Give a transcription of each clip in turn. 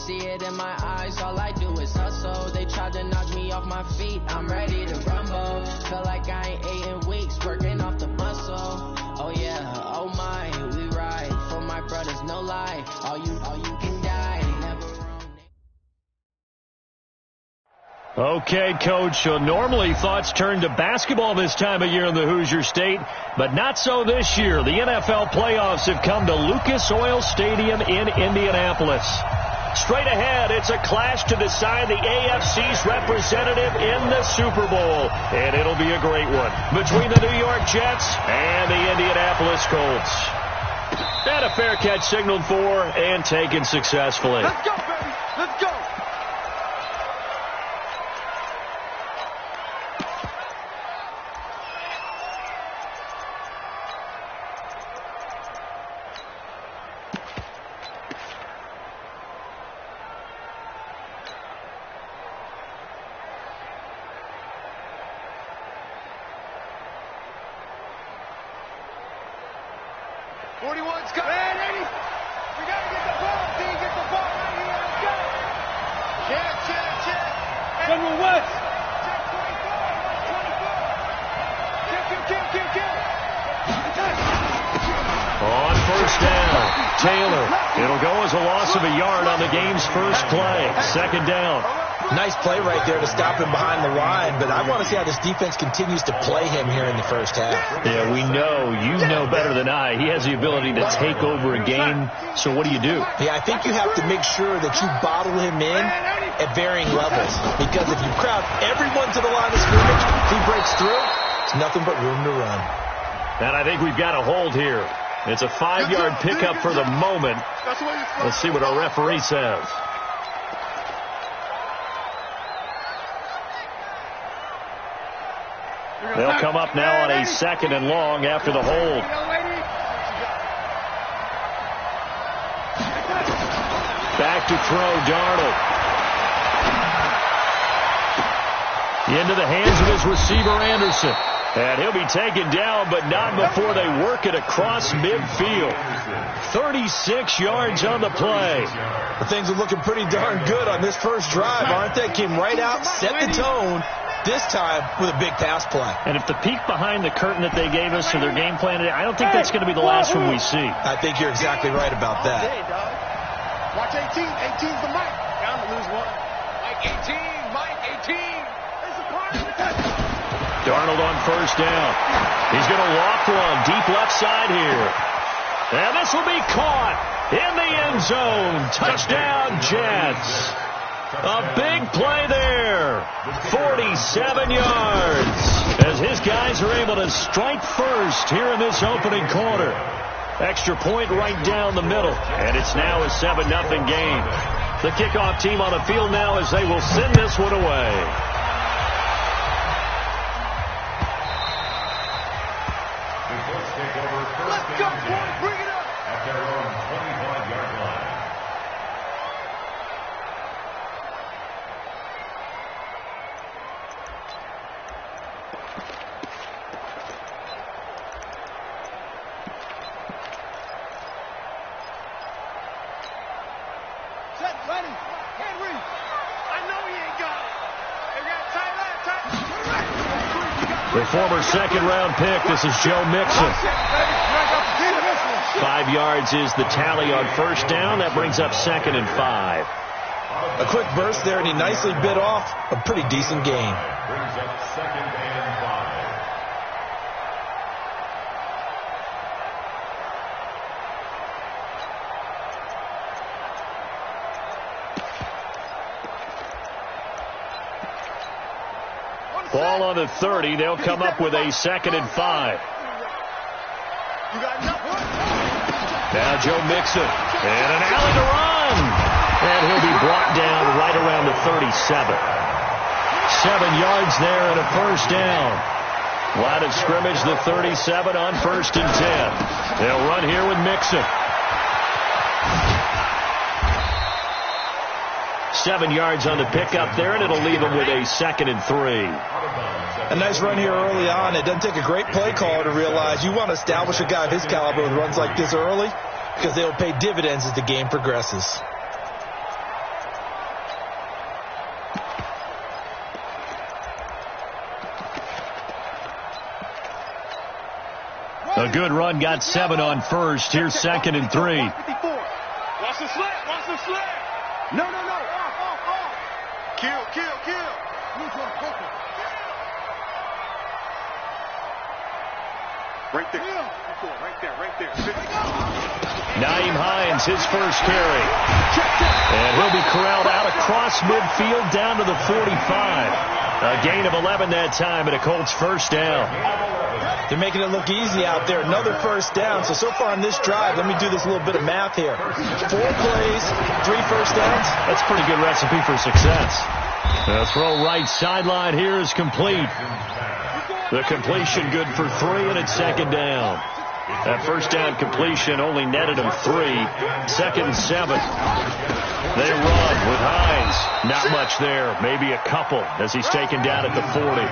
see it in my eyes, all I do is hustle. They tried to knock me off my feet, I'm ready to rumble. Feel like I ain't ate in weeks, working off the muscle. Oh yeah, oh my, we ride. For my brothers, no lie. All you can die, never wrong. Okay, Coach, so normally thoughts turn to basketball this time of year in the Hoosier State, but not so this year. The NFL playoffs have come to Lucas Oil Stadium in Indianapolis. Straight ahead, it's a clash to decide the AFC's representative in the Super Bowl, and it'll be a great one between the New York Jets and the Indianapolis Colts. And a fair catch signaled for and taken successfully. Let's go, baby. Let's go. On first down, Taylor. It'll go as a loss of a yard on the game's first play. Second down. Nice play right there to stop him behind the line, but I want to see how this defense continues to play him here in the first half. Yeah, we know. You know better than I. He has the ability to take over a game, so what do you do? Yeah, I think you have to make sure that you bottle him in at varying levels, because if you crowd everyone to the line of scrimmage, if he breaks through, it's nothing but room to run. And I think we've got a hold here. It's a 5-yard pickup for the moment. Let's see what our referee says. They'll come up now on a 2nd and long after the hold. Back to throw, Darnold. Into the hands of his receiver, Anderson. And he'll be taken down, but not before they work it across midfield. 36 yards on the play. Well, things are looking pretty darn good on this first drive, aren't they? Came right out, set the tone, this time with a big pass play. And if the peek behind the curtain that they gave us for their game plan today, I don't think that's going to be the last one we see. I think you're exactly right about that. Watch 18. 18's the mic. Down to lose one. Mike 18. Mike 18. Darnold on first down. He's going to walk one deep left side here. And this will be caught in the end zone. Touchdown, Jets. A big play there. 47 yards. As his guys are able to strike first here in this opening quarter. Extra point right down the middle. And it's now a 7-0 game. The kickoff team on the field now as they will send this one away. Let's go, boys. Bring it up. At their own 25-yard line. Set, ready. Henry. I know he ain't got it. They got tight left, tight. The former second-round pick, this is Joe Mixon. 5 yards is the tally on first down. That brings up 2nd and 5. A quick burst there, and he nicely bit off a pretty decent gain. Brings up 2nd and 5. Ball on the 30. They'll come up with a 2nd and 5. Now Joe Mixon. And an alley to run. And he'll be brought down right around the 37. 7 yards there and a first down. Line of scrimmage, the 37 on 1st and 10. They'll run here with Mixon. 7 yards on the pickup there, and it'll leave them with a 2nd and 3. A nice run here early on. It doesn't take a great play caller to realize you want to establish a guy of his caliber with runs like this early, because they'll pay dividends as the game progresses. A good run, got 7 on first. Here's 2nd and 3. Watch the slant. Watch the slant. No. Off. Kill. Right there. Naeem Hines, his first carry. And he'll be corralled out across midfield down to the 45. A gain of 11 that time, and a Colts first down. They're making it look easy out there. Another first down. So far on this drive, let me do this little bit of math here. 4 plays, 3 first downs. That's a pretty good recipe for success. The throw right sideline here is complete. The completion good for 3, and it's 2nd down. That first down completion only netted him 3. 2nd and 7. They run with Hines. Not much there. Maybe a couple as he's taken down at the 40.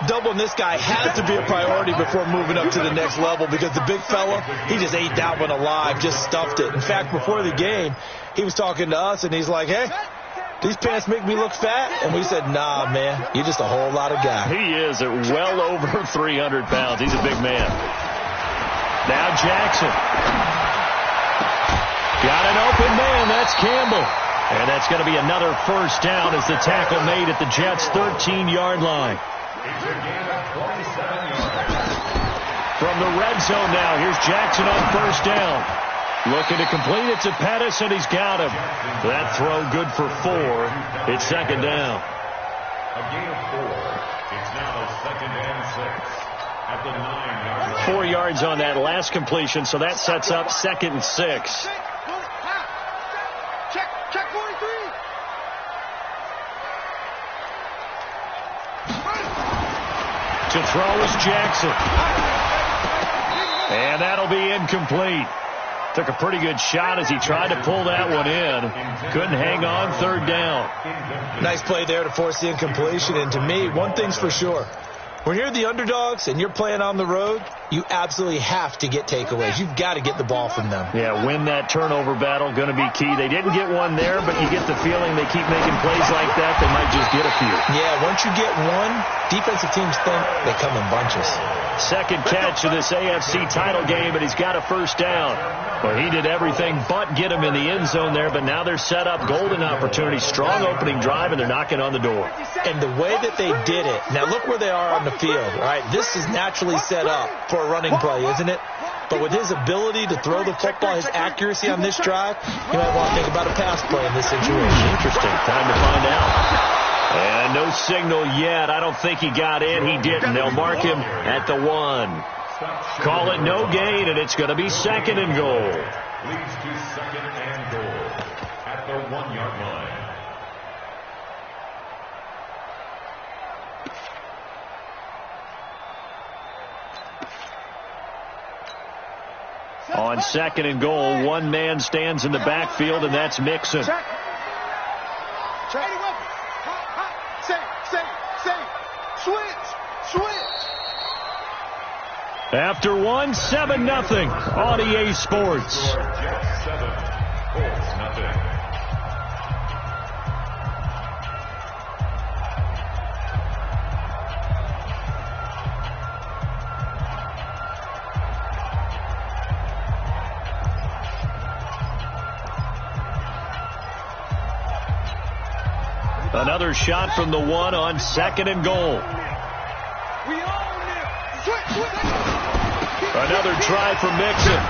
Doubling this guy has to be a priority before moving up to the next level because the big fella, he just ate that one alive, just stuffed it. In fact, before the game, he was talking to us, and he's like, hey, these pants make me look fat? And we said, nah, man, you're just a whole lot of guy. He is at well over 300 pounds. He's a big man. Now Jackson. Got an open man. That's Campbell. And that's going to be another first down as the tackle made at the Jets' 13-yard line. From the red zone now, here's Jackson on first down. Looking to complete it to Pettis, and he's got him. That throw good for 4. It's 2nd down. A gain of 4. It's now 2nd and 6 at the 9-yard line. 4 yards on that last completion, so that sets up 2nd and 6. Check 43. To throw is Jackson. And that'll be incomplete. Took a pretty good shot as he tried to pull that one in. Couldn't hang on. 3rd down. Nice play there to force the incompletion. And to me, one thing's for sure. When you're the underdogs and you're playing on the road, you absolutely have to get takeaways. You've got to get the ball from them. Yeah, win that turnover battle, going to be key. They didn't get one there, but you get the feeling they keep making plays like that, they might just get a few. Yeah, once you get one, defensive teams think they come in bunches. 2nd catch of this AFC title game, and he's got a first down. Well, he did everything but get him in the end zone there, but now they're set up. Golden opportunity, strong opening drive, and they're knocking on the door. And the way that they did it, now look where they are on the field, right? This is naturally set up for a running play, isn't it? But with his ability to throw the football, his accuracy on this drive, you might want to think about a pass play in this situation. Interesting. Time to find out. And no signal yet. I don't think he got in. He didn't. They'll mark him at the 1. Call it no gain, and it's going to be 2nd and goal. Leads to 2nd and goal at the 1-yard line. On 2nd and goal, one man stands in the backfield, and that's Mixon. Check. Switch. After 1, 7-0 on EA Sports. Jets 7, Colts nothing. Another shot from the 1 on 2nd and goal. Another try for Mixon.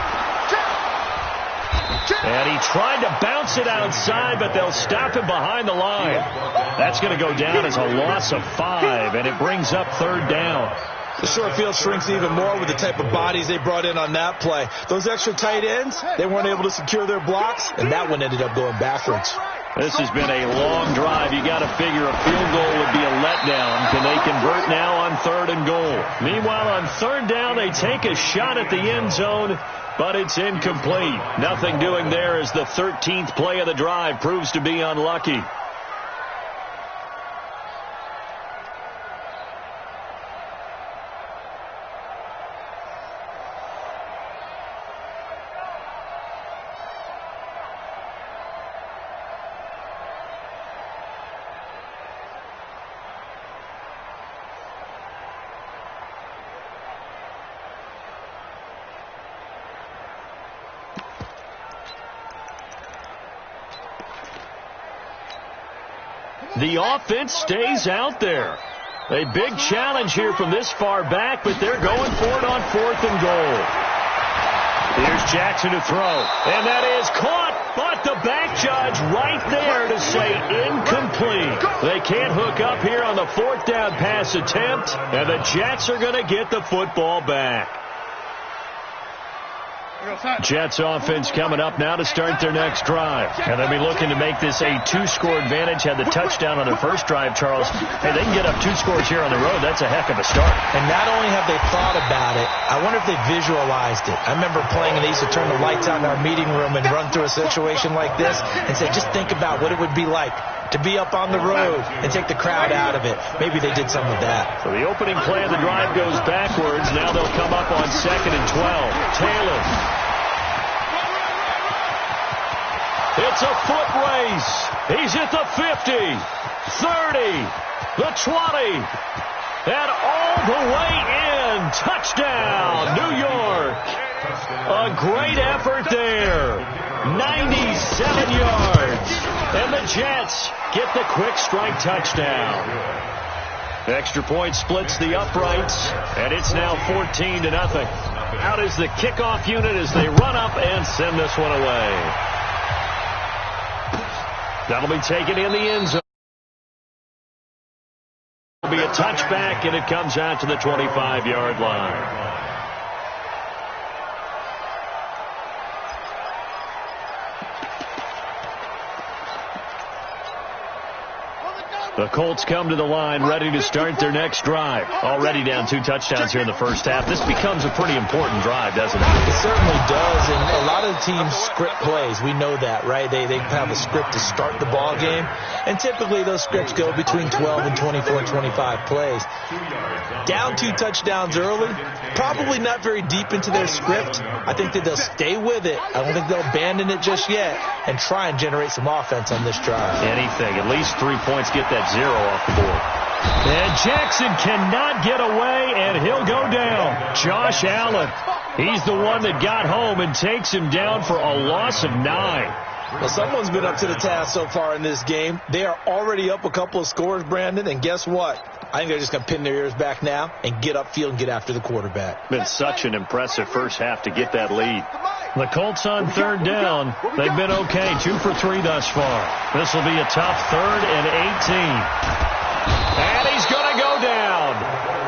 And he tried to bounce it outside, but they'll stop him behind the line. That's going to go down as a loss of 5, and it brings up 3rd down. The short field shrinks even more with the type of bodies they brought in on that play. Those extra tight ends, they weren't able to secure their blocks, and that one ended up going backwards. This has been a long drive. You got to figure a field goal would be a letdown. Can they convert now on 3rd and goal? Meanwhile, on 3rd down, they take a shot at the end zone, but it's incomplete. Nothing doing there as the 13th play of the drive proves to be unlucky. The offense stays out there. A big challenge here from this far back, but they're going for it on 4th and goal. Here's Jackson to throw, and that is caught, but the back judge right there to say incomplete. They can't hook up here on the 4th down pass attempt, and the Jets are going to get the football back. Jets offense coming up now to start their next drive. And they'll be looking to make this a 2-score advantage. Had the touchdown on their first drive, Charles. Hey, they can get up 2 scores here on the road. That's a heck of a start. And not only have they thought about it, I wonder if they visualized it. I remember playing, and they used to turn the lights on in our meeting room and run through a situation like this and say, just think about what it would be like to be up on the road and take the crowd out of it. Maybe they did some of that. So the opening play of the drive goes backwards. Now they'll come up on 2nd and 12. Taylor. It's a foot race. He's at the 50, 30, the 20, and all the way in. Touchdown, New York. A great effort there. 97 yards. And the Jets get the quick strike touchdown. Extra point splits the uprights, and it's now 14-0. Out is the kickoff unit as they run up and send this one away. That'll be taken in the end zone. It'll be a touchback, and it comes out to the 25-yard line. The Colts come to the line ready to start their next drive. Already down 2 touchdowns here in the first half. This becomes a pretty important drive, doesn't it? It certainly does, and a lot of the teams script plays. We know that, right? They have a script to start the ball game, and typically those scripts go between 12 and 24, 25 plays. Down 2 touchdowns early, probably not very deep into their script. I think that they'll stay with it. I don't think they'll abandon it just yet and try and generate some offense on this drive. Anything. At least 3 points, get that 0 off the board. And Jackson cannot get away, and he'll go down. Josh Allen. He's the one that got home and takes him down for a loss of 9. Well, someone's been up to the task so far in this game. They are already up a couple of scores, Brandon, and guess what? I think they're just going to pin their ears back now and get upfield and get after the quarterback. Been such an impressive first half to get that lead. The Colts on 3rd down. They've been okay, 2 for 3 thus far. This will be a tough 3rd and 18. And he's going to go down.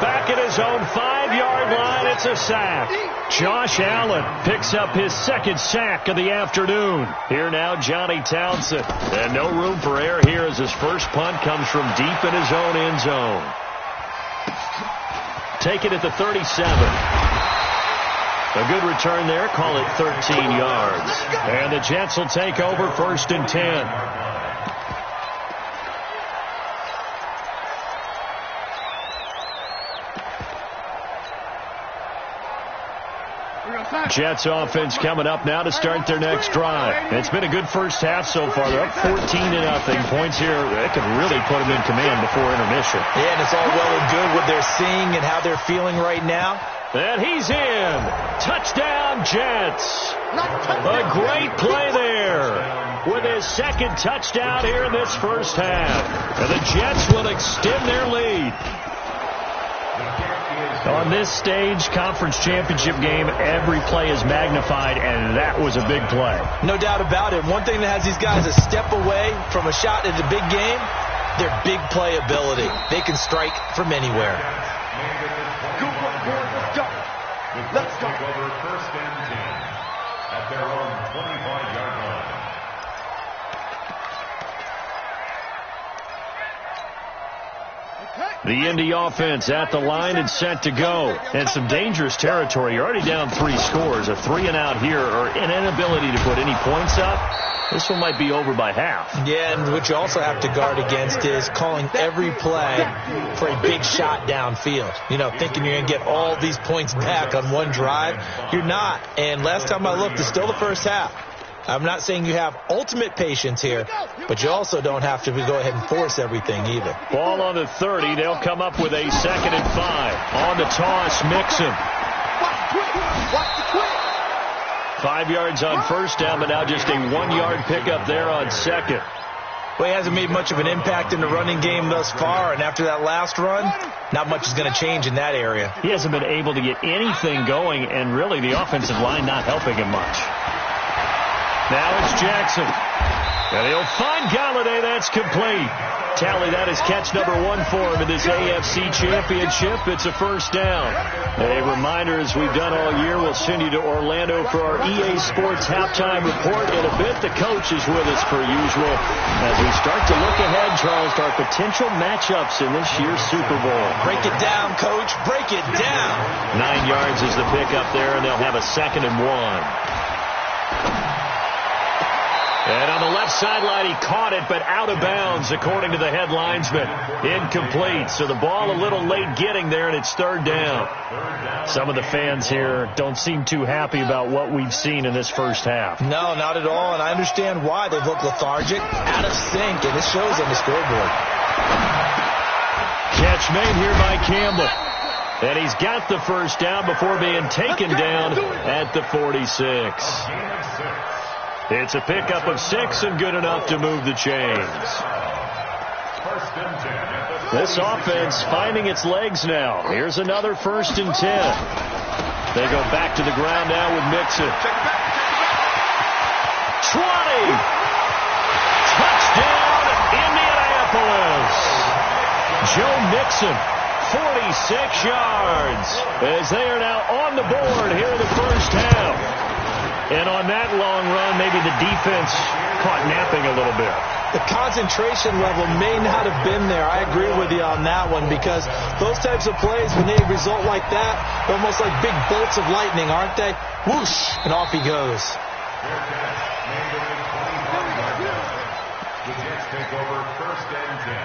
Back at his own 5-yard line, it's a sack. Josh Allen picks up his 2nd sack of the afternoon. Here now, Johnny Townsend. And no room for error here as his first punt comes from deep in his own end zone. Take it at the 37. A good return there. Call it 13 yards. And the Jets will take over 1st and 10. Jets offense coming up now to start their next drive. It's been a good first half so far. They're up 14-0. Points here, they can really put them in command before intermission. Yeah, and it's all well and good what they're seeing and how they're feeling right now. And he's in. Touchdown, Jets. A great play there with his 2nd touchdown here in this first half. And the Jets will extend their lead. On this stage, conference championship game, every play is magnified, and that was a big play. No doubt about it. One thing that has these guys a step away from a shot at a big game, their big play ability. They can strike from anywhere. Let's go. Over 1st and 10 at their own 25-yard line. The Indy offense at the line and set to go. And some dangerous territory. You're already down 3 scores. A 3-and-out here or an inability to put any points up. This one might be over by half. Yeah, and what you also have to guard against is calling every play for a big shot downfield. You know, thinking you're going to get all these points back on one drive. You're not. And last time I looked, it's still the first half. I'm not saying you have ultimate patience here, but you also don't have to go ahead and force everything either. Ball on the 30. They'll come up with a 2nd and 5. On the toss, Mixon. 5 yards on 1st down, but now just a 1-yard pickup there on 2nd. Well, he hasn't made much of an impact in the running game thus far, and after that last run, not much is going to change in that area. He hasn't been able to get anything going, and really the offensive line not helping him much. Now it's Jackson. And he'll find Galladay. That's complete. Tally, that is catch number 1 for him in this AFC Championship. It's a first down. A reminder, as we've done all year, we'll send you to Orlando for our EA Sports halftime report in a bit. The coach is with us per usual as we start to look ahead, Charles, to our potential matchups in this year's Super Bowl. Break it down, Coach. Break it down. 9 yards is the pickup there, and they'll have a 2nd and 1. And on the left sideline, he caught it, but out of bounds, according to the head linesman. Incomplete. So the ball a little late getting there, and it's 3rd down. Some of the fans here don't seem too happy about what we've seen in this first half. No, not at all, and I understand why. They've looked lethargic, out of sync, and it shows on the scoreboard. Catch made here by Campbell. And he's got the first down before being taken down at the 46. It's a pickup of 6 and good enough to move the chains. This offense finding its legs now. Here's another 1st and 10. They go back to the ground now with Mixon. 20. Touchdown, Indianapolis. Joe Mixon, 46 yards, as they are now on the board here in the first half. And on that long run, maybe the defense caught napping a little bit. The concentration level may not have been there. I agree with you on that one, because those types of plays, when they result like that, they're almost like big bolts of lightning, aren't they? Whoosh, and off he goes. The Jets take over 1st and 10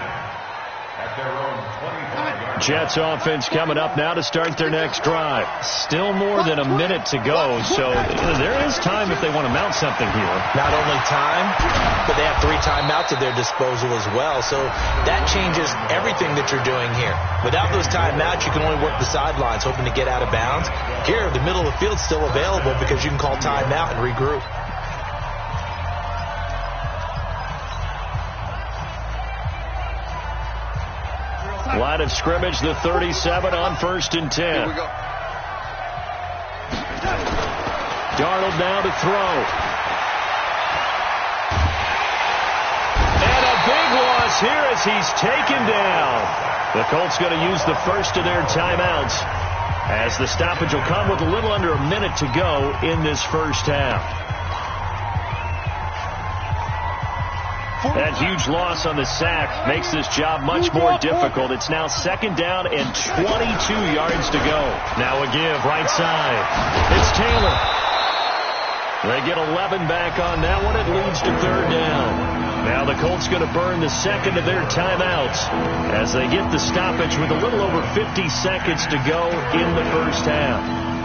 at their own 25-yard. Jets offense coming up now to start their next drive. Still more than a minute to go, so there is time if they want to mount something here. Not only time, but they have 3 timeouts at their disposal as well, so that changes everything that you're doing here. Without those timeouts, you can only work the sidelines, hoping to get out of bounds. Here, the middle of the field's still available because you can call timeout and regroup. Line of scrimmage, the 37 on 1st and 10. Here we go. Darnold now to throw. And a big loss here as he's taken down. The Colts going to use the first of their timeouts, as the stoppage will come with a little under a minute to go in this first half. That huge loss on the sack makes this job much more difficult. It's now 2nd down and 22 yards to go. Now a give, right side. It's Taylor. They get 11 back on that one. It leads to 3rd down. Now the Colts going to burn the 2nd of their timeouts as they get the stoppage with a little over 50 seconds to go in the first half.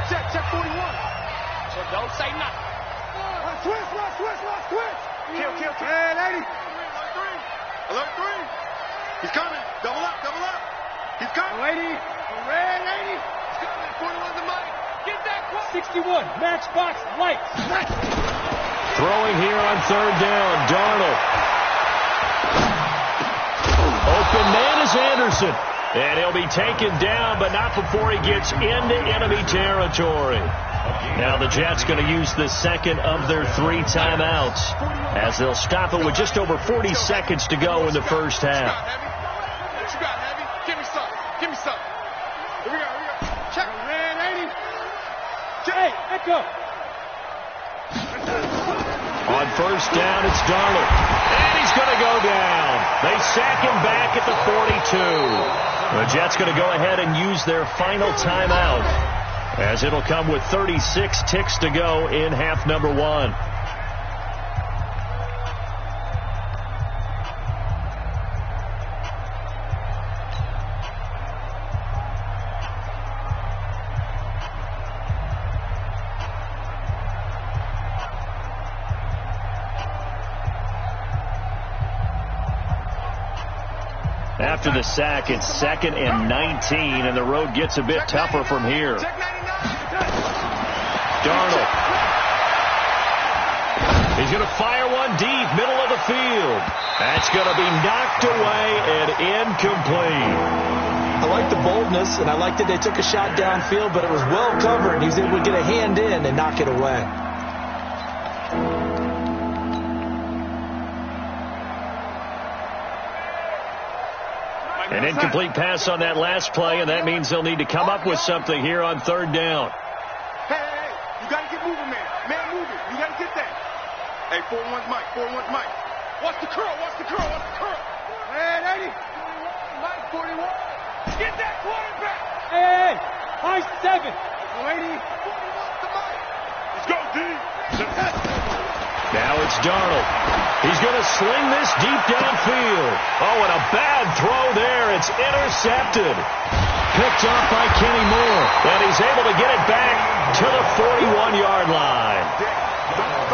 Check 41. So don't say nothing. Twist. Kill. Red 80. Alert 3. He's coming. Double up. He's coming. Red 80. He's coming. 41's the money. Get that clock. 61. Matchbox lights. Throwing here on 3rd down. Darnold. Open man is Anderson. And he'll be taken down, but not before he gets into enemy territory. Now the Jets going to use the 2nd of their 3 timeouts, as they'll stop it with just over 40 seconds to go in the first half. What you got, Heavy? Give me some. Here we go. Check. Red 80. Hey, echo. On 1st down, it's Darnold. And he's going to go down. They sack him back at the 42. The Jets going to go ahead and use their final timeout, as it'll come with 36 ticks to go in half number 1. After the sack, it's 2nd and 19, and the road gets a bit tougher from here. Darnold. He's going to fire one deep, middle of the field. That's going to be knocked away and incomplete. I like the boldness, and I like that they took a shot downfield, but it was well covered. He was able to get a hand in and knock it away. An incomplete pass on that last play, and that means they'll need to come up with something here on 3rd down. Hey, you got to get moving, man. Man, move it. You got to get that. Hey, 4-1's Mike. 4-1's Mike. Watch the curl. Watch the curl. Watch the curl. Man, 80. Mike, 41. Get that quarterback. Hey, high 7. 80. 41 to Mike. Let's go, D. Now it's Darnold. He's going to sling this deep downfield. Oh, and a bad throw there. It's intercepted. Picked off by Kenny Moore. And he's able to get it back to the 41-yard line.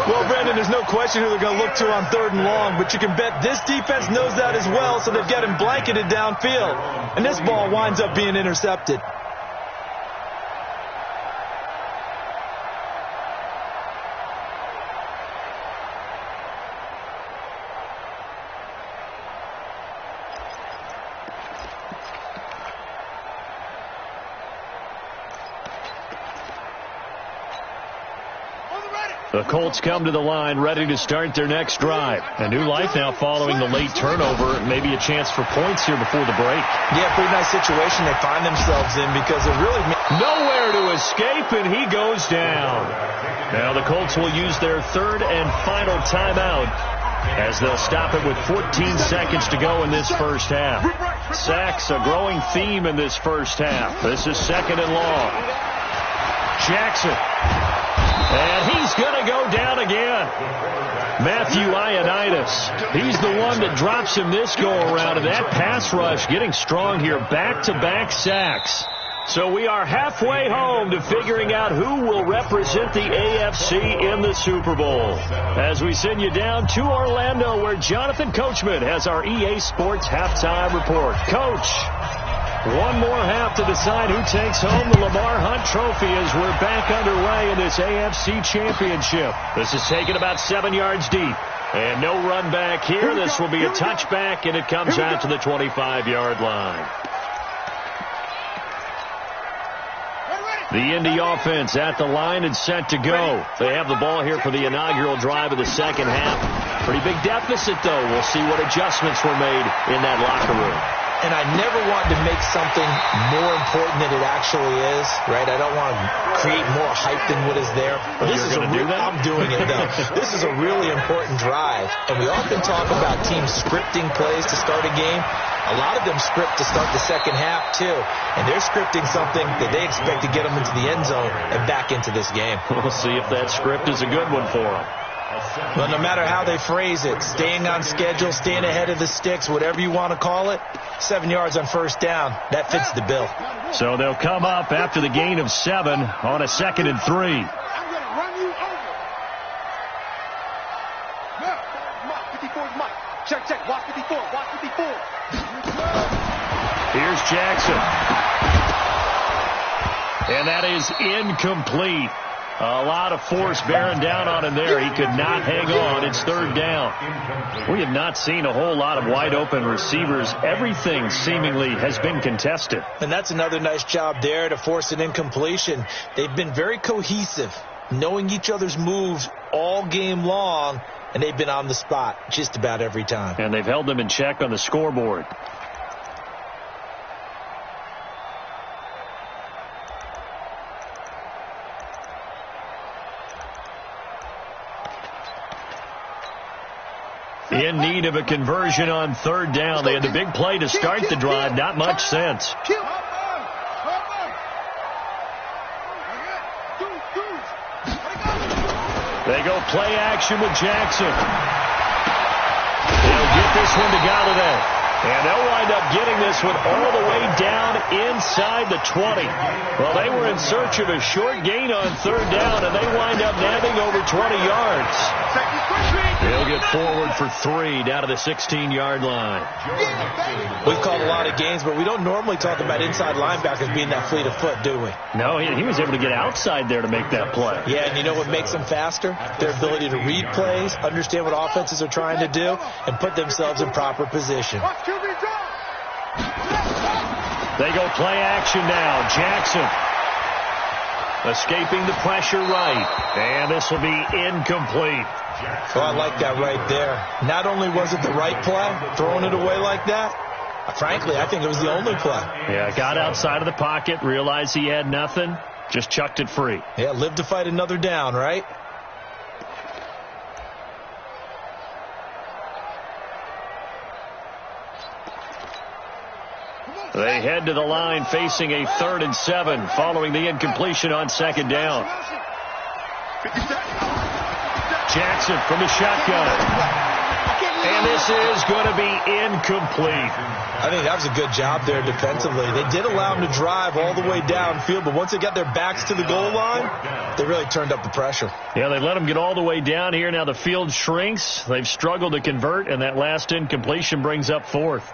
Well, Brandon, there's no question who they're going to look to on 3rd and long, but you can bet this defense knows that as well, so they've got him blanketed downfield. And this ball winds up being intercepted. The Colts come to the line ready to start their next drive. A new life now following the late turnover. Maybe a chance for points here before the break. Yeah, pretty nice situation they find themselves in because it really... Nowhere to escape, and he goes down. Now the Colts will use their 3rd and final timeout as they'll stop it with 14 seconds to go in this first half. Sacks, a growing theme in this first half. This is 2nd and long. Jackson. And he's going to go down again. Matthew Ioannidis. He's the one that drops him this go-around. And that pass rush getting strong here. Back-to-back sacks. So we are halfway home to figuring out who will represent the AFC in the Super Bowl. As we send you down to Orlando, where Jonathan Coachman has our EA Sports halftime report. Coach, one more half to decide who takes home the Lamar Hunt Trophy as we're back underway in this AFC Championship. This is taken about 7 yards deep. And no run back here. This will be a touchback, and it comes out to the 25-yard line. The Indy offense at the line and set to go. They have the ball here for the inaugural drive of the second half. Pretty big deficit, though. We'll see what adjustments were made in that locker room. And I never want to make something more important than it actually is, right? I don't want to create more hype than what is there. This is going to do that? I'm doing it, though. This is a really important drive. And we often talk about teams scripting plays to start a game. A lot of them script to start the second half, too. And they're scripting something that they expect to get them into the end zone and back into this game. We'll see if that script is a good one for them. Well, no matter how they phrase it, staying on schedule, staying ahead of the sticks, whatever you want to call it, 7 yards on first down, that fits the bill. So they'll come up after the gain of 7 on a 2nd and 3. I'm going to run you over. Mike, 54's Mike. Check. Watch 54. Watch 54. Here's Jackson. And that is incomplete. A lot of force bearing down on him there. He could not hang on. It's 3rd down. We have not seen a whole lot of wide open receivers. Everything seemingly has been contested. And that's another nice job there to force an incompletion. They've been very cohesive, knowing each other's moves all game long, and they've been on the spot just about every time. And they've held them in check on the scoreboard. In need of a conversion on 3rd down. They had the big play to start the drive. Not much sense. They go play action with Jackson. They'll get this one to Galladay. And they'll wind up getting this one all the way down inside the 20. Well, they were in search of a short gain on third down, and they wind up nabbing over 20 yards. They'll get forward for 3 down to the 16-yard line. We've called a lot of games, but we don't normally talk about inside linebackers being that fleet of foot, do we? No, he was able to get outside there to make that play. Yeah, and you know what makes them faster? Their ability to read plays, understand what offenses are trying to do, and put themselves in proper position. They go play action now. Jackson escaping the pressure right. And this will be incomplete. Oh, I like that right there. Not only was it the right play, throwing it away like that, frankly, I think it was the only play. Yeah, got outside of the pocket, realized he had nothing, just chucked it free. Yeah, live to fight another down, right? They head to the line facing a 3rd and 7 following the incompletion on 2nd down. Jackson from the shotgun. And this is going to be incomplete. I think that was a good job there defensively. They did allow them to drive all the way downfield, but once they got their backs to the goal line, they really turned up the pressure. Yeah, they let them get all the way down here. Now the field shrinks. They've struggled to convert, and that last incompletion brings up 4th.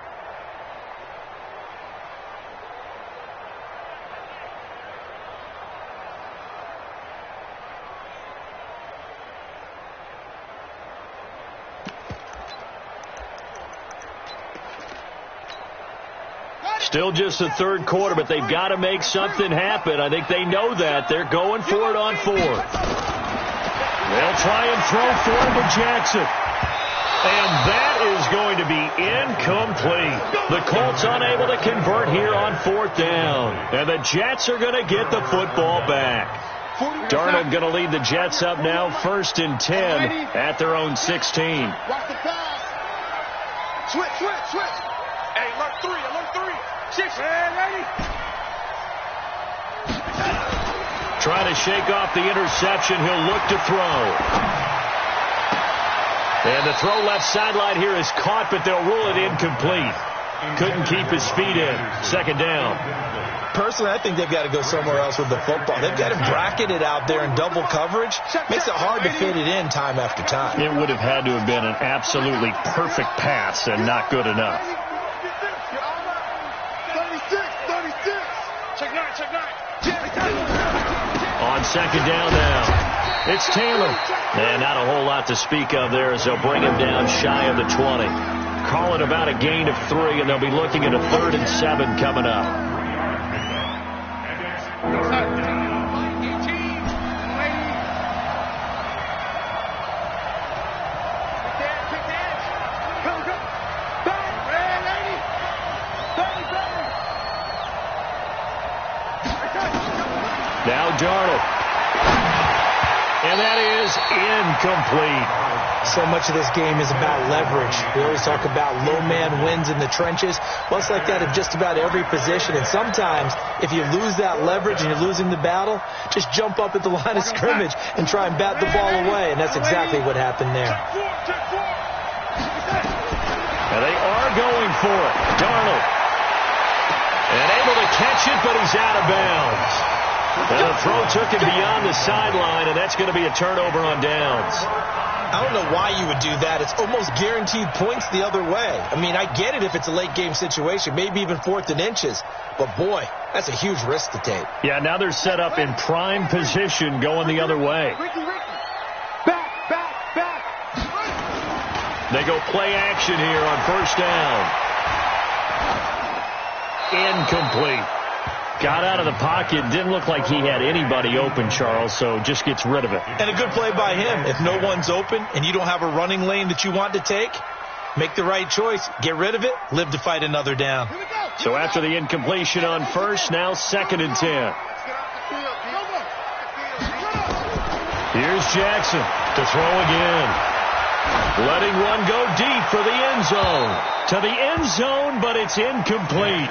Still just the 3rd quarter, but they've got to make something happen. I think they know that. They're going for it on 4th. They'll try and throw for it to Jackson. And that is going to be incomplete. The Colts unable to convert here on 4th down. And the Jets are going to get the football back. Darnold going to lead the Jets up now, 1st and 10 at their own 16. Watch the pass. Switch. Hey, alert 3. 6. Ready? Trying to shake off the interception. He'll look to throw. And the throw left sideline here is caught, but they'll rule it incomplete. Couldn't keep his feet in. 2nd down. Personally, I think they've got to go somewhere else with the football. They've got to bracket it out there in double coverage. Makes it hard to fit it in time after time. It would have had to have been an absolutely perfect pass and not good enough. On 2nd down now, it's Taylor. And not a whole lot to speak of there as they'll bring him down shy of the 20. Call it about a gain of 3, and they'll be looking at a 3rd and 7 coming up. Now Darnold. And that is incomplete. So much of this game is about leverage. We always talk about low man wins in the trenches. Well, it's like that in just about every position. And sometimes, if you lose that leverage and you're losing the battle, just jump up at the line of scrimmage and try and bat the ball away. And that's exactly what happened there. And they are going for it. Darnold. And able to catch it, but he's out of bounds. And the throw took him beyond the sideline, and that's going to be a turnover on downs. I don't know why you would do that. It's almost guaranteed points the other way. I mean, I get it if it's a late game situation, maybe even 4th and inches. But, boy, that's a huge risk to take. Yeah, now they're set up in prime position going the other way. Back. They go play action here on 1st down. Incomplete. Got out of the pocket. Didn't look like he had anybody open, Charles, so just gets rid of it. And a good play by him. If no one's open and you don't have a running lane that you want to take, make the right choice. Get rid of it. Live to fight another down. So after the incompletion on 1st, now 2nd and 10. Here's Jackson to throw again. Letting one go deep for the end zone. To the end zone, but it's incomplete.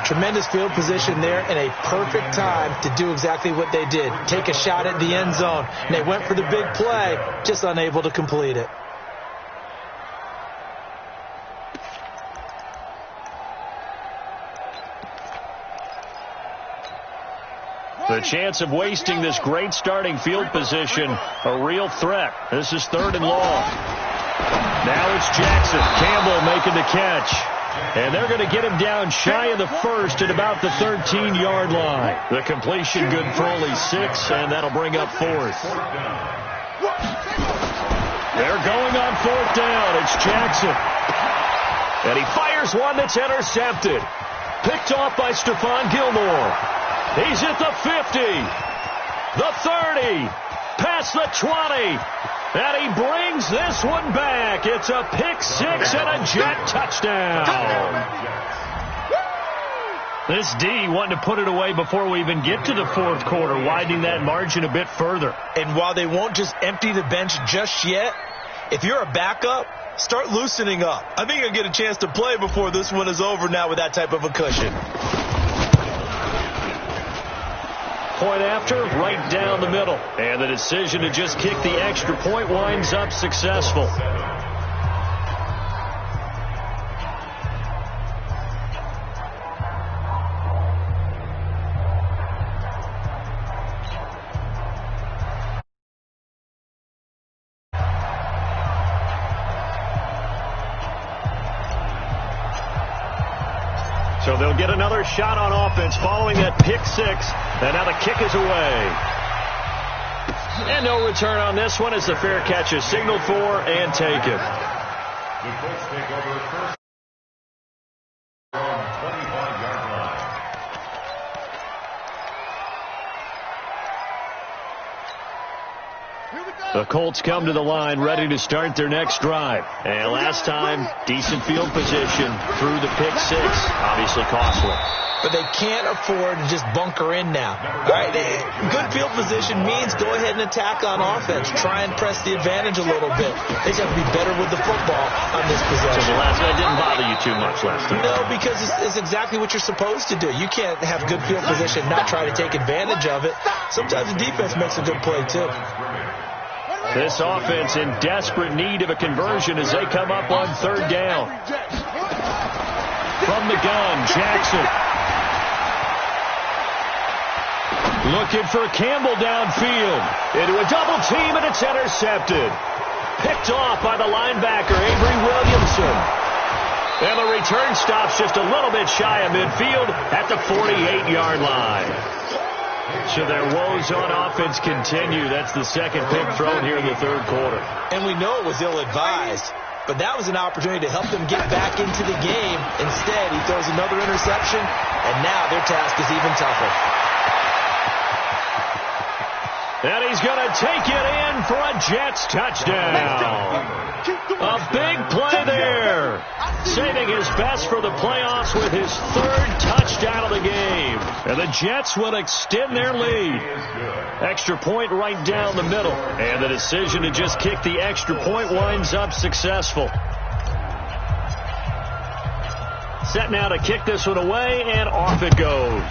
Tremendous field position there and a perfect time to do exactly what they did. Take a shot at the end zone. And they went for the big play, just unable to complete it. The chance of wasting this great starting field position, a real threat. This is 3rd and long. Now it's Jackson. Campbell making the catch. And they're going to get him down shy of the first at about the 13-yard line. The completion good for only 6, and that'll bring up 4th. They're going on 4th down. It's Jackson. And he fires one that's intercepted. Picked off by Stephon Gilmore. He's at the 50, the 30, past the 20, and he brings this one back. It's a pick 6 and a Jet touchdown. This D wanting to put it away before we even get to the 4th quarter, widening that margin a bit further. And while they won't just empty the bench just yet, if you're a backup, start loosening up. I think you'll get a chance to play before this one is over now with that type of a cushion. Point after, right down the middle. And the decision to just kick the extra point winds up successful. So they'll get another shot on offense following that pick 6. And now the kick is away. And no return on this one as the fair catch is signaled for and taken. The Colts take over first on 25-yard line. The Colts come to the line ready to start their next drive. And last time, decent field position through the pick 6. Obviously costly. But they can't afford to just bunker in now. All right, good field position means go ahead and attack on offense. Try and press the advantage a little bit. They just have to be better with the football on this possession. So the last one didn't bother you too much last time. No, because it's exactly what you're supposed to do. You can't have good field position and not try to take advantage of it. Sometimes the defense makes a good play, too. This offense in desperate need of a conversion as they come up on 3rd down. From the gun, Jackson. Looking for Campbell downfield. Into a double team, and it's intercepted. Picked off by the linebacker, Avery Williamson. And the return stops just a little bit shy of midfield at the 48-yard line. So their woes on offense continue. That's the second pick thrown here in the 3rd quarter. And we know it was ill-advised, but that was an opportunity to help them get back into the game. Instead, he throws another interception, and now their task is even tougher. And he's going to take it in for a Jets touchdown. A big play there. Saving his best for the playoffs with his 3rd touchdown of the game. And the Jets will extend their lead. Extra point right down the middle. And the decision to just kick the extra point winds up successful. Set now to kick this one away, and off it goes.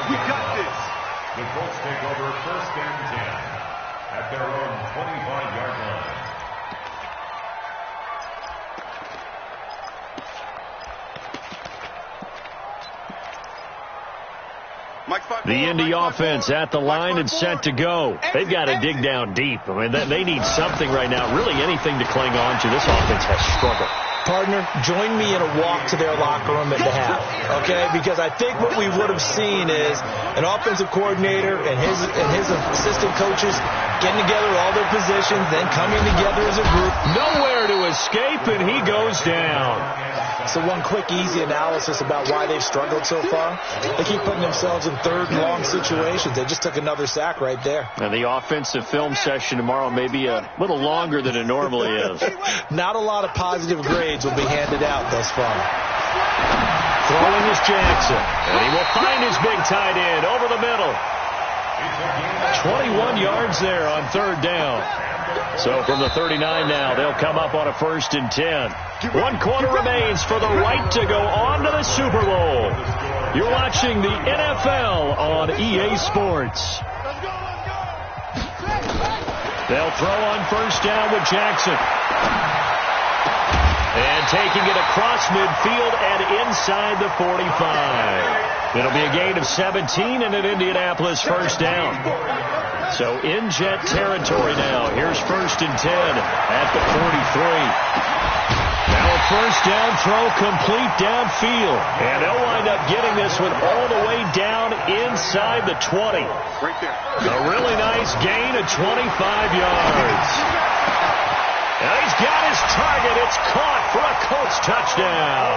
We got this. The Colts take over 1st and 10 at their own 25-yard line. The Indy offense at the line and set to go. They've got to dig down deep. I mean, they need something right now, really anything to cling on to. This offense has struggled. Partner, join me in a walk to their locker room at the half, okay? Because I think what we would have seen is an offensive coordinator and his assistant coaches getting together all their positions, then coming together as a group. Nowhere to escape, and he goes down. So one quick, easy analysis about why they've struggled so far. They keep putting themselves in 3rd and long situations. They just took another sack right there. And the offensive film session tomorrow may be a little longer than it normally is. Not a lot of positive grades will be handed out thus far. Throwing is Jackson. And he will find his big tight end over the middle. 21 yards there on 3rd down. So from the 39 now, they'll come up on a 1st and 10. 1 quarter remains for the right to go on to the Super Bowl. You're watching the NFL on EA Sports. They'll throw on 1st down with Jackson. And taking it across midfield and inside the 45. It'll be a gain of 17 and an Indianapolis first down. So in Jet territory now. Here's 1st and 10 at the 43. Now a first down throw complete downfield. And they'll wind up getting this one all the way down inside the 20. Right there. A really nice gain of 25 yards. Now he's got his target. It's caught for a Colts touchdown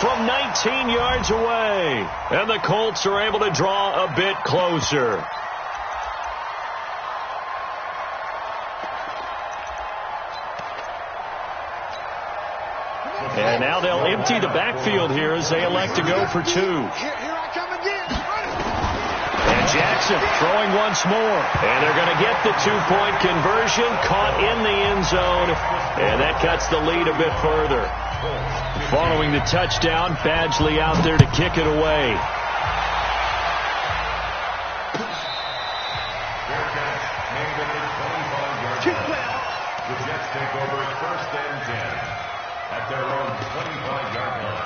from 19 yards away. And the Colts are able to draw a bit closer. And now they'll empty the backfield here as they elect to go for 2. Here I come again. And Jackson throwing once more. And they're going to get the 2-point conversion, caught in the end zone. And that cuts the lead a bit further. Following the touchdown, Badgley out there to kick it away. The Jets take over 1st and 10 at their own 25-yard line.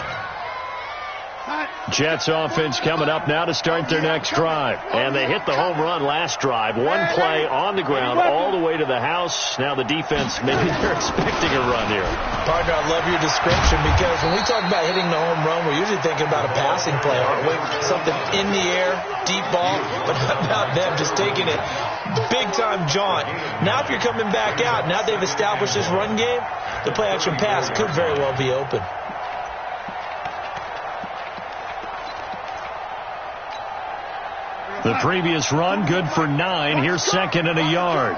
Jets offense coming up now to start their next drive. And they hit the home run last drive. One play on the ground all the way to the house. Now the defense, maybe they're expecting a run here. Partner, I love your description because when we talk about hitting the home run, we're usually thinking about a passing play, aren't we? Something in the air, deep ball, but not about them just taking it. Big-time jaunt. Now if you're coming back out, now they've established this run game, the play-action pass could very well be open. The previous run, good for 9. Here's 2nd and a yard.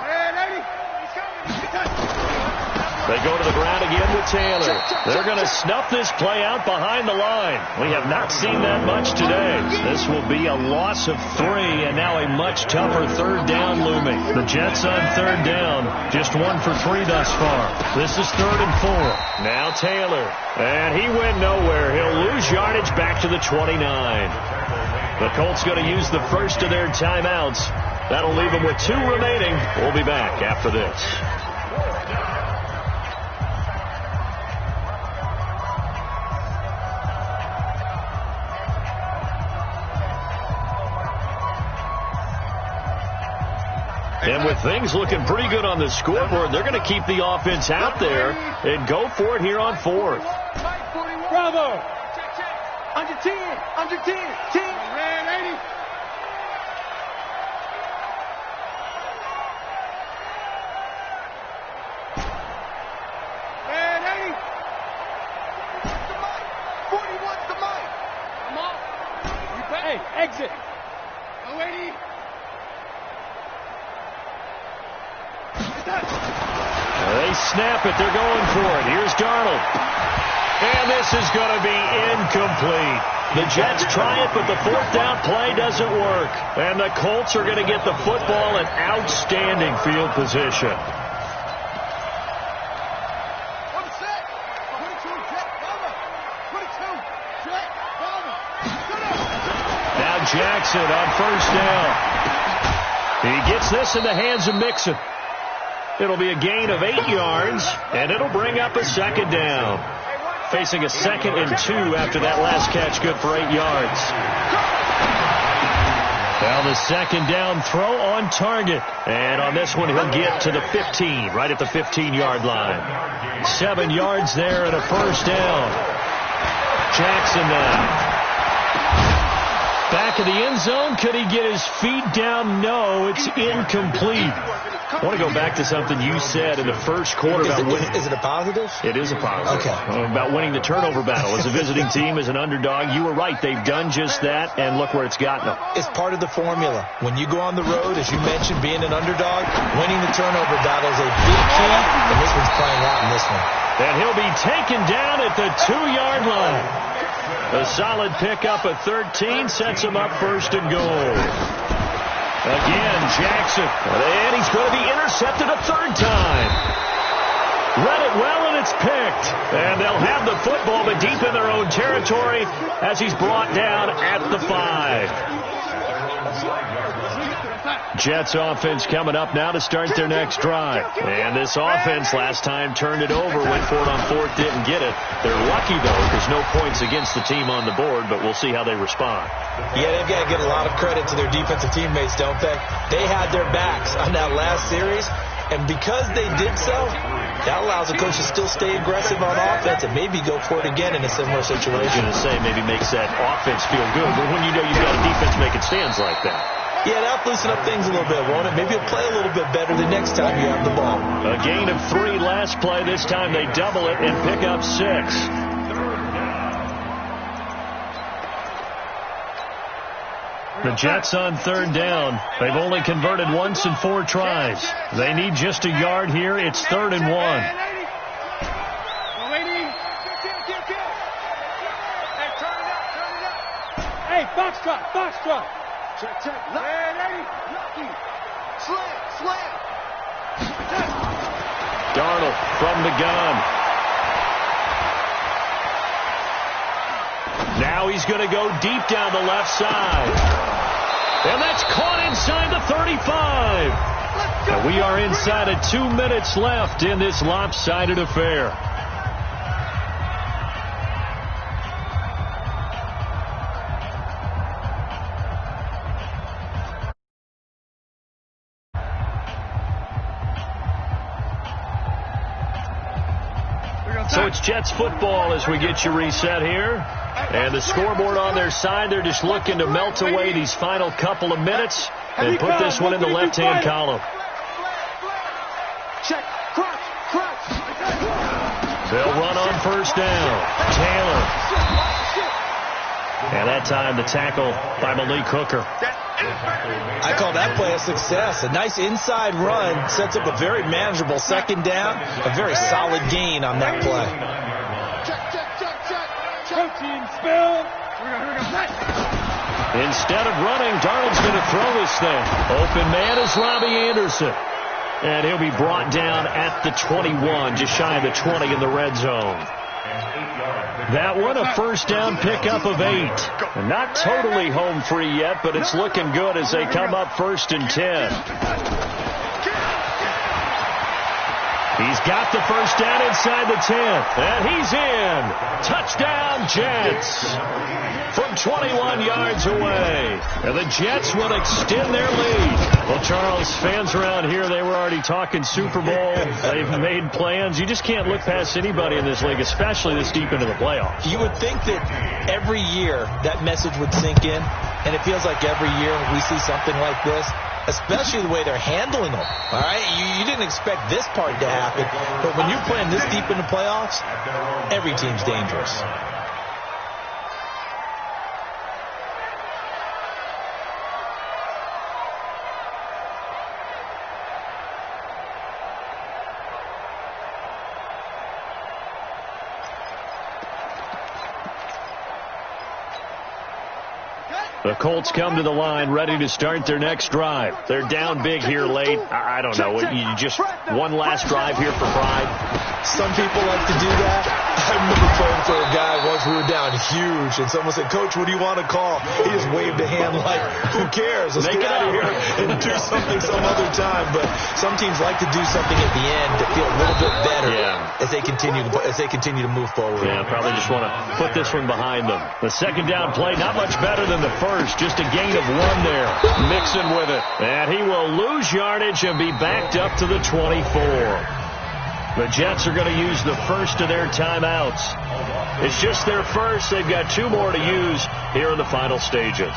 They go to the ground again with Taylor. They're going to snuff this play out behind the line. We have not seen that much today. This will be a loss of 3, and now a much tougher 3rd down looming. The Jets on 3rd down, just 1 for 3 thus far. This is 3rd and 4. Now Taylor, and he went nowhere. He'll lose yardage back to the 29. The Colts going to use the first of their timeouts. That'll leave them with 2 remaining. We'll be back after this. And with things looking pretty good on the scoreboard, they're going to keep the offense out there and go for it here on 4th. Bravo! Under 10, under 10, 10. Red 80. Red 80. 41's the mic. Come on. Hey, exit. No 80. They snap it. They're going for it. Here's Darnold. And this is going to be incomplete. The Jets try it, but the 4th down play doesn't work. And the Colts are going to get the football in outstanding field position. Now Jackson on 1st down. He gets this in the hands of Mixon. It'll be a gain of 8 yards, and it'll bring up a 2nd down. Facing a 2nd and 2 after that last catch, good for 8 yards. Now the 2nd down throw on target. And on this one, he'll get to the 15, right at the 15-yard line. 7 yards there and a 1st down. Jackson now. Back of the end zone. Could he get his feet down? No, it's incomplete. I want to go back to something you said in the first quarter about winning. Is it a positive? It is a positive. Okay. About winning the turnover battle. As a visiting team, as an underdog, you were right. They've done just that, and look where it's gotten them. It's part of the formula. When you go on the road, as you mentioned, being an underdog, winning the turnover battle is a big key, and this one's playing out in this one. And he'll be taken down at the 2-yard line. A solid pickup of 13 sets him up 1st and goal. Again, Jackson, and he's going to be intercepted a 3rd time. Read it well, and it's picked. And they'll have the football, but deep in their own territory as he's brought down at the 5. Jets offense coming up now to start their next drive. And this offense last time turned it over, went for it on fourth, didn't get it. They're lucky, though, because no points against the team on the board, but we'll see how they respond. Yeah, they've got to give a lot of credit to their defensive teammates, don't they? They had their backs on that last series, and because they did so, that allows the coach to still stay aggressive on offense and maybe go for it again in a similar situation. I was going to say, maybe makes that offense feel good, but when you know you've got a defense making stands like that. Yeah, that'll loosen up things a little bit, won't it? Maybe you'll play a little bit better the next time you have the ball. A gain of 3 last play. This time they double it and pick up 6. The Jets on third down. They've only converted once in 4 tries. They need just a yard here. It's 3rd and 1. Hey, box drop. Check. Lucky. Slam. Darnold from the gun. Now he's going to go deep down the left side. And that's caught inside the 35. And we are inside of 2 minutes left in this lopsided affair. So it's Jets football as we get you reset here. And the scoreboard on their side, they're just looking to melt away these final couple of minutes and put this one in the left-hand column. Check. Crunch. They'll run on first down. Taylor. And that time the tackle by Malik Hooker. I call that play a success. A nice inside run sets up a very manageable second down. A very solid gain on that play. Check. Protein spill. Instead of running, Darnold's going to throw this thing. Open man is Robbie Anderson. And he'll be brought down at the 21, just shy of the 20 in the red zone. That one, a first down pickup of 8. Not totally home free yet, but it's looking good as they come up 1st and 10. He's got the first down inside the 10th, and he's in. Touchdown, Jets. From 21 yards away. And the Jets will extend their lead. Well, Charles, fans around here, they were already talking Super Bowl. They've made plans. You just can't look past anybody in this league, especially this deep into the playoffs. You would think that every year that message would sink in, and it feels like every year we see something like this, especially the way they're handling them. All right, you didn't expect this part to happen, but when you're playing this deep in the playoffs, every team's dangerous. The Colts come to the line ready to start their next drive. They're down big here late. I don't know. You just one last drive here for pride. Some people like to do that. I remember playing for a guy once. We were down huge, and someone said, "Coach, what do you want to call?" He just waved a hand like, "Who cares? Let's get out of here and do something some other time." But some teams like to do something at the end to feel a little bit better as they continue to move forward. Yeah, probably just want to put this one behind them. The second down play, not much better than the first. Just a gain of 1 there. Mixon with it. And he will lose yardage and be backed up to the 24. The Jets are going to use the first of their timeouts. It's just their first. They've got 2 more to use here in the final stages.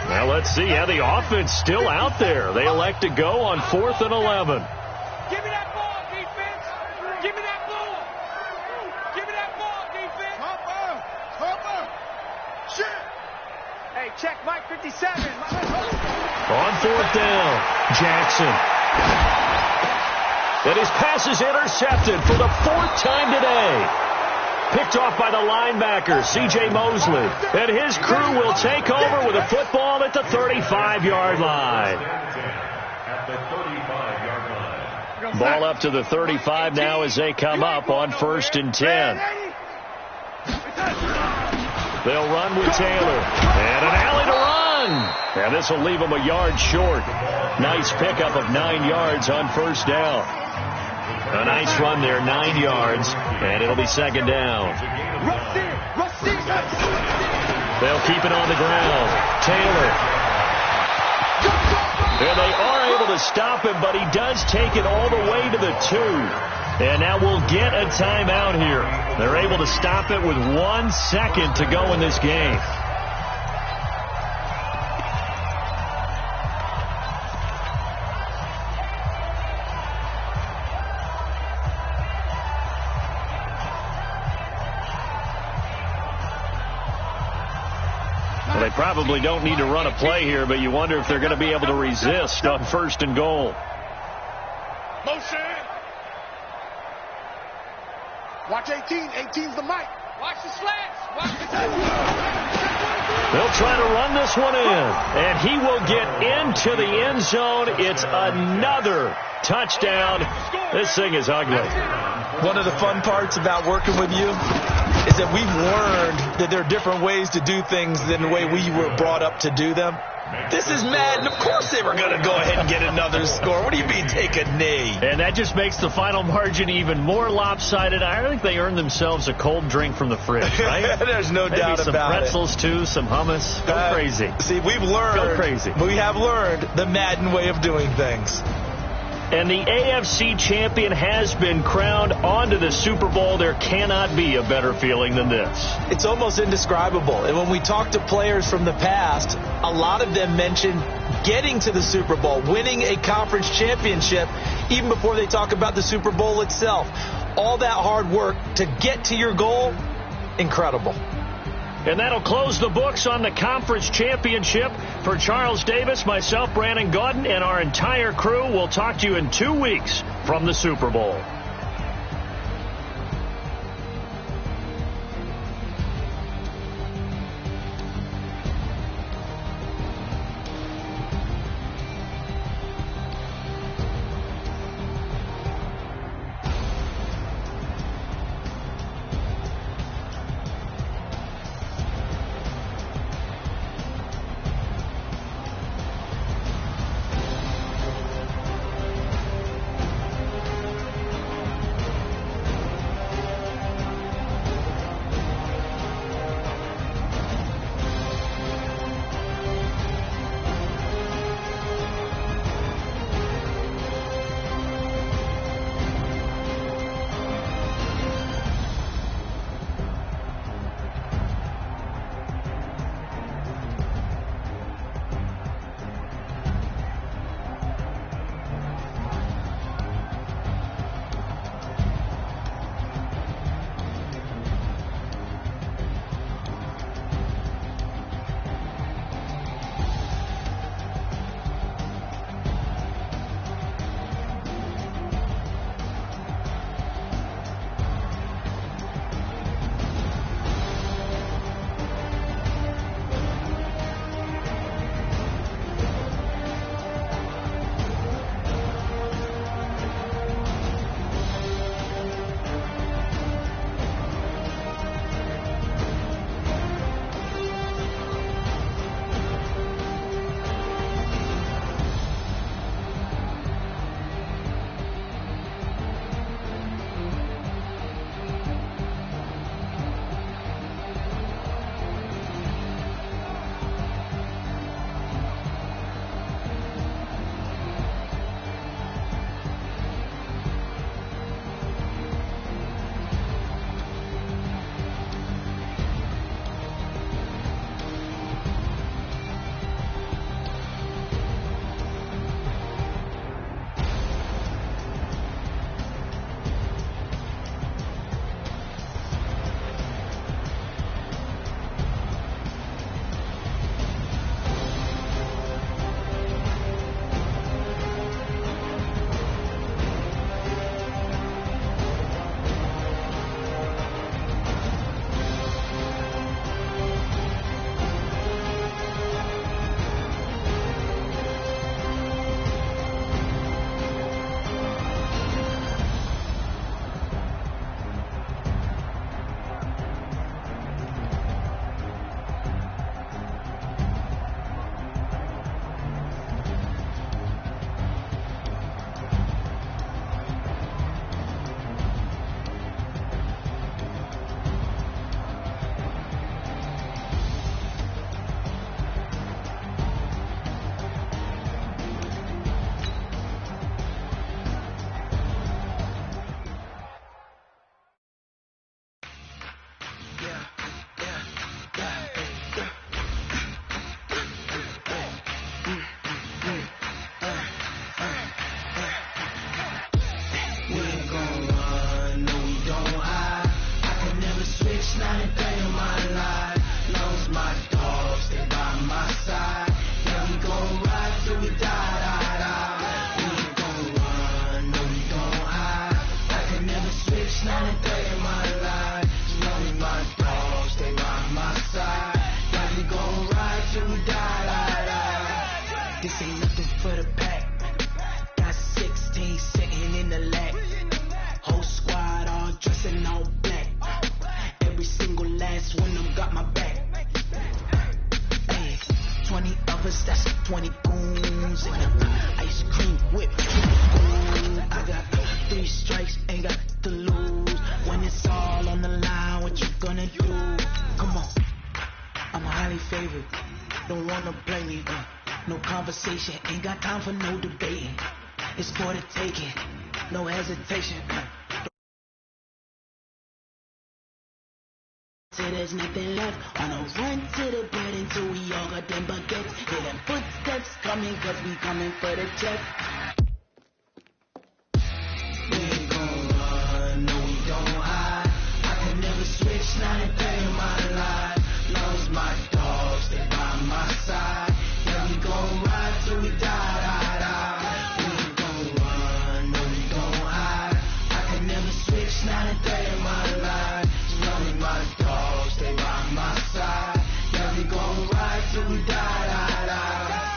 Now let's see how the offense still out there. They elect to go on 4th and 11. Give me that ball, defense. Give me that ball. Give me that ball, defense. Hopper. Shit. Hey, check Mike 57. On 4th down, Jackson. And his pass is intercepted for the 4th time today. picked off by the linebacker, C.J. Mosley. And his crew will take over with a football at the 35-yard line. At the 35-yard line. Ball up to the 35 now as they come up on 1st and 10. They'll run with Taylor. And an alley to run. And this will leave them a yard short. Nice pickup of 9 yards on 1st down. A nice run there, 9 yards, and it'll be 2nd down. They'll keep it on the ground. Taylor. And they are able to stop him, but he does take it all the way to the 2. And now we'll get a timeout here. They're able to stop it with 1 second to go in this game. They probably don't need to run a play here, but you wonder if they're going to be able to resist on 1st and goal. Motion. Watch 18. 18's the mic. Watch the slants. Watch the They'll try to run this one in, and he will get into the end zone. It's another touchdown. This thing is ugly. One of the fun parts about working with you is that we've learned that there are different ways to do things than the way we were brought up to do them. This is Madden. Of course they were going to go ahead and get another score. What do you mean take a knee? And that just makes the final margin even more lopsided. I think they earned themselves a cold drink from the fridge, right? There's no doubt about it. Maybe some pretzels, too, some hummus. Go crazy. See, we've learned. Go crazy. We have learned the Madden way of doing things. And the AFC champion has been crowned onto the Super Bowl. There cannot be a better feeling than this. It's almost indescribable. And when we talk to players from the past, a lot of them mention getting to the Super Bowl, winning a conference championship, even before they talk about the Super Bowl itself. All that hard work to get to your goal, incredible. And that'll close the books on the conference championship. For Charles Davis, myself, Brandon Gaudin, and our entire crew, we'll talk to you in 2 weeks from the Super Bowl. everybody favorite. Don't wanna blame me, no conversation, ain't got time for no debating. It's for the taking, no hesitation. Till there's nothing left, on a run to the bread until we all got them baguettes. Hear them footsteps coming, cause we coming for the check. We ain't gon' run, no we don't hide. I can never switch, not a day in my life. Long as my dogs, they by my side. Yeah, we gon' ride till we die, die, die. We ain't gon' run, no we don't hide. I can never switch, not a day in my life. Long as my dogs, stay by my side. Yeah, we gon' ride till we die, die, die.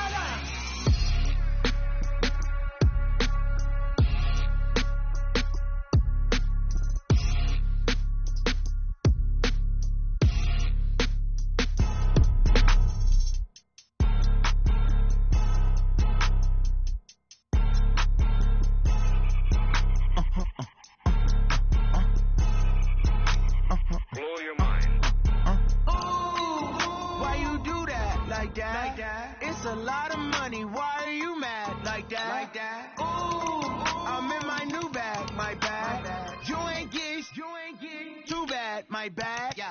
Blow your mind. Why you do that like that? It's a lot of money. Why are you mad like that? Ooh, I'm in my new bag, my bag. You ain't get too bad, my bag.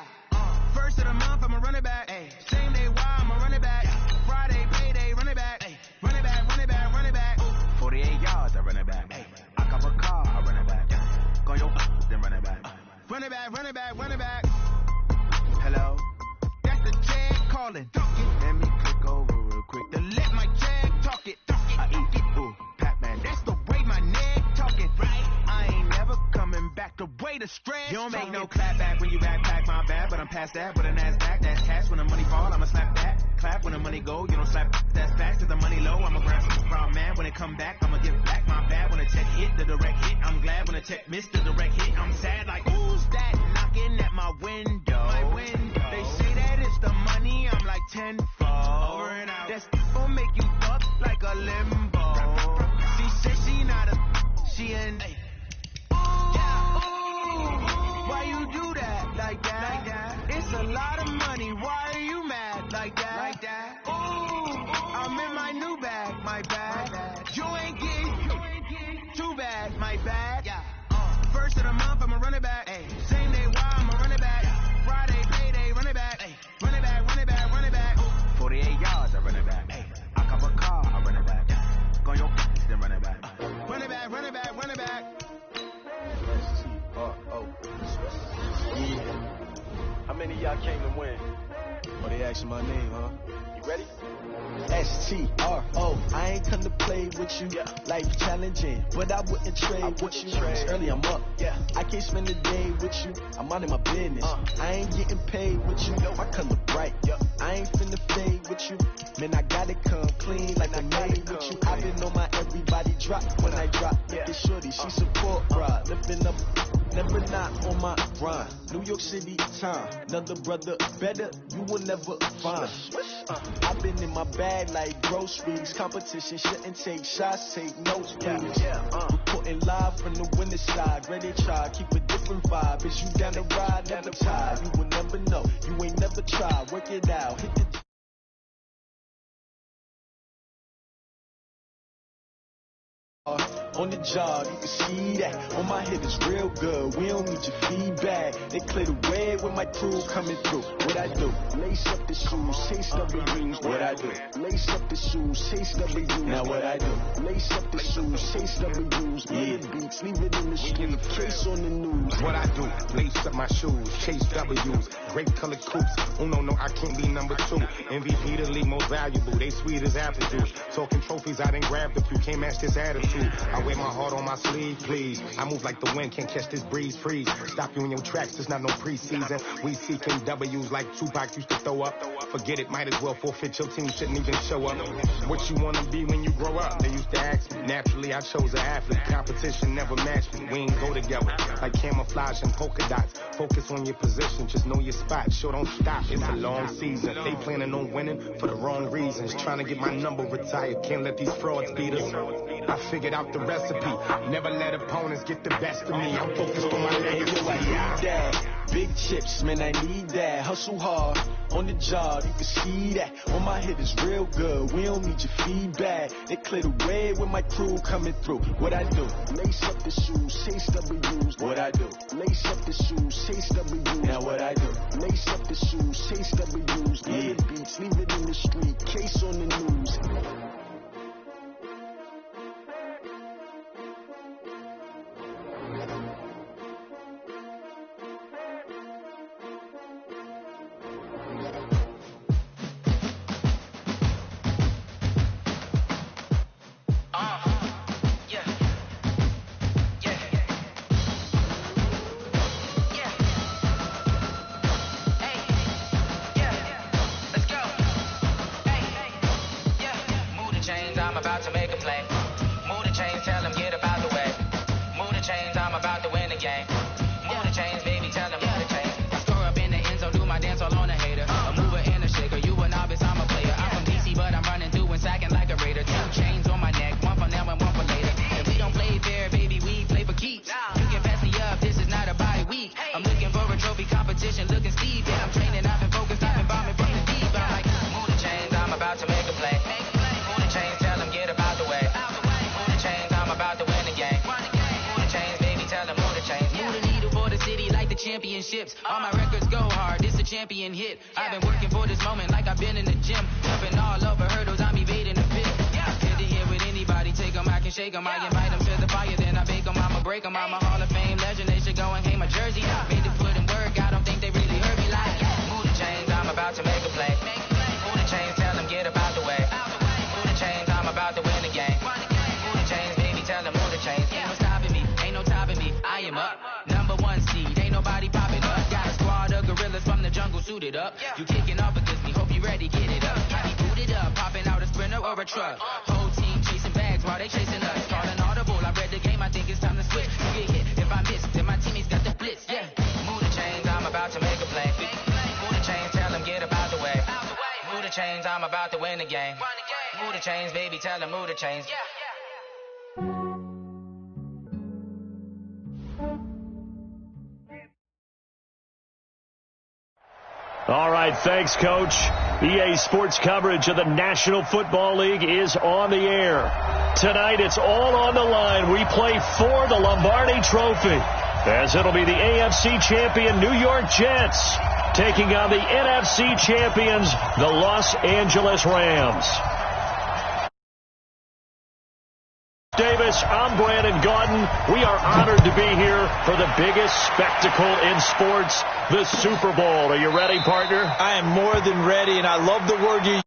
First of the month, I'ma run it back. Same day, why I'ma run it back. Friday, payday, run it back. Run it back, run it back, run it back. 48 yards, I run it back. I cop a car, I run it back. Go your then run it back. Run it back, run it back, run it back. Hello? That's the check calling. Let me click over real quick to let my check talk it. I eat it. Ooh, Pac-Man, that's the way my neck talking. Right? I ain't never coming back the way the stretch. You don't make no clap back when you backpack my bad, but I'm past that. But an ass back, that's cash. When the money fall, I'ma slap that. Clap when the money go, you don't slap. That's facts. Cause the money low, I'ma grab some from man. When it come back, I'ma give back my bad. When the check hit, the direct hit. I'm glad when the check missed the direct hit. I'm sad like, who's that knocking at my window? They say that it's the money, I'm like tenfold. Over and out. That's gon' make you fuck like a limbo. She said she not a, she an. Why you do that like that? It's a lot of money. Why are you mad like that? Ooh, I'm in my new bag, my bag. You ain't get too bad, my bag. First of the month, I'ma run it back. Same day, why I'ma run it back. Friday, payday, run it back. Run it back, run it back, run it back. 48 yards, I run it back. I cop a car, I run it back. Go your then run it back. Run it back, run it back, run it back. How many of y'all came to win? Oh, they asking my name, huh? You ready? S-T-R-O. I ain't come to play with you. Life challenging, but I wouldn't trade with you. It's early, I'm up. I can't spend a day with you. I'm out of my business. I ain't getting paid with you. I color bright. I ain't finna fade with you. Man, I gotta come clean like I made with you. I've been on my everybody drop when I drop. This shorty, she support, bruh. Lifting up. Never not on my grind. New York City time. Another brother better, you will never find. I've been in my bag like groceries. Competition shouldn't take shots, take notes, please. Reporting live from the winter side. Ready to try, keep a different vibe. Is you down the ride, never tired. You will never know, you ain't never tried. Work it out, hit the on the job, you can see that. On my head is real good. We don't need your feedback. They clear the way with my crew coming through. What I do? Lace up the shoes, chase W's. What I do? Lace up the shoes, chase W's. Now what I do? Lace up the shoes, chase W's. Yeah, beats, leave it in the street. Case on the news. What I do? Lace up my shoes, chase W's. Grape colored coops. Uno, no, I can't be number 2. MVP the league most valuable. They sweet as apple juice. Talking trophies, I didn't grab the few. Can't match this attitude. I wear my heart on my sleeve, please. I move like the wind, can't catch this breeze, freeze. Stop you in your tracks, there's not no preseason. We seeking W's like Tupac used to throw up. Forget it, might as well forfeit your team, shouldn't even show up. What you wanna be when you grow up? They used to ask me. Naturally, I chose an athlete. Competition never matched me. We ain't go together. Like camouflage and polka dots. Focus on your position, just know your spot. Sure, don't stop, it's a long season. They planning on winning for the wrong reasons. Trying to get my number retired, can't let these frauds beat us. I figured out the recipe. Never let opponents get the best of me. I'm focused on my legacy. Dad, big chips, man, I need that. Hustle hard, on the job, you can see that. On my head is real good, we don't need your feedback. They clear the way with my crew coming through. What I do? Lace up the shoes, chase W's. What I do? Lace up the shoes, chase W's. Now what I do? Lace up the shoes, chase W's. Yeah. The beats, leave it in the street, case on the news. I'm about to make a play. Move the chains, tell them get about the way. Move the chains, I'm about to win the game. Move the chains, baby, tell them move the chains. I score up in the end zone, do my dance all on a hater. A mover and a shaker, you a novice, I'm a player. I'm from DC, but I'm running through and sacking like a raider. 2 chains on my neck, one for now and one for later. And we don't play fair, baby, we play for keeps. You can pass me up, this is not a bye week. I'm looking for a trophy competition, looking steep. Yeah, I'm training, I've been focused, I've been bombing from the deep. I'm like, move the chains, I'm about to make a play. Move the chains, tell them get about the way. Move the chains, I'm about to win the game. Move the chains, baby, tell them move the chains. Move the needle for the city like the championships. All my records go hard, this a champion hit. I've been working for this moment like I've been in the gym. Jumping all over hurdles, I'm evading the pit. Hit the hit with anybody, take them, I can shake them. I invite them to the fire, then I bake them, I'ma break them. I'm a Hall of Fame legend, they should go and hang my jersey. Made to put in work, I don't think they really heard me like. Move the chains, I'm about to make a play. Move the chains, tell them get about the way. Move the chains, I'm about to win the game. Move the chains, baby, tell them move the chains. Ain't no stopping me, ain't no topping me. I am up, #1 seed, ain't nobody popping up. Got a squad of gorillas from the jungle suited up. You kicking off against me, hope you ready, get it up. I be booted up, popping out a Sprinter or a truck. Whole team chasing bags while they chasing us. Calling audible, I read the game, I think it's time to switch. You get hit if I miss, then my teammates got the blitz, yeah. Move the chains, I'm about to make a play. Move the chains, tell them get about the way. Move the chains, I'm about to win the game. Move the chains, baby, tell them move the chains. All right, thanks, Coach. EA Sports coverage of the National Football League is on the air. Tonight, it's all on the line. We play for the Lombardi Trophy, as it'll be the AFC champion New York Jets taking on the NFC champions, the Los Angeles Rams. Davis, I'm Brandon Gaudin. We are honored to be here for the biggest spectacle in sports, the Super Bowl. Are you ready, partner? I am more than ready, and I love the word you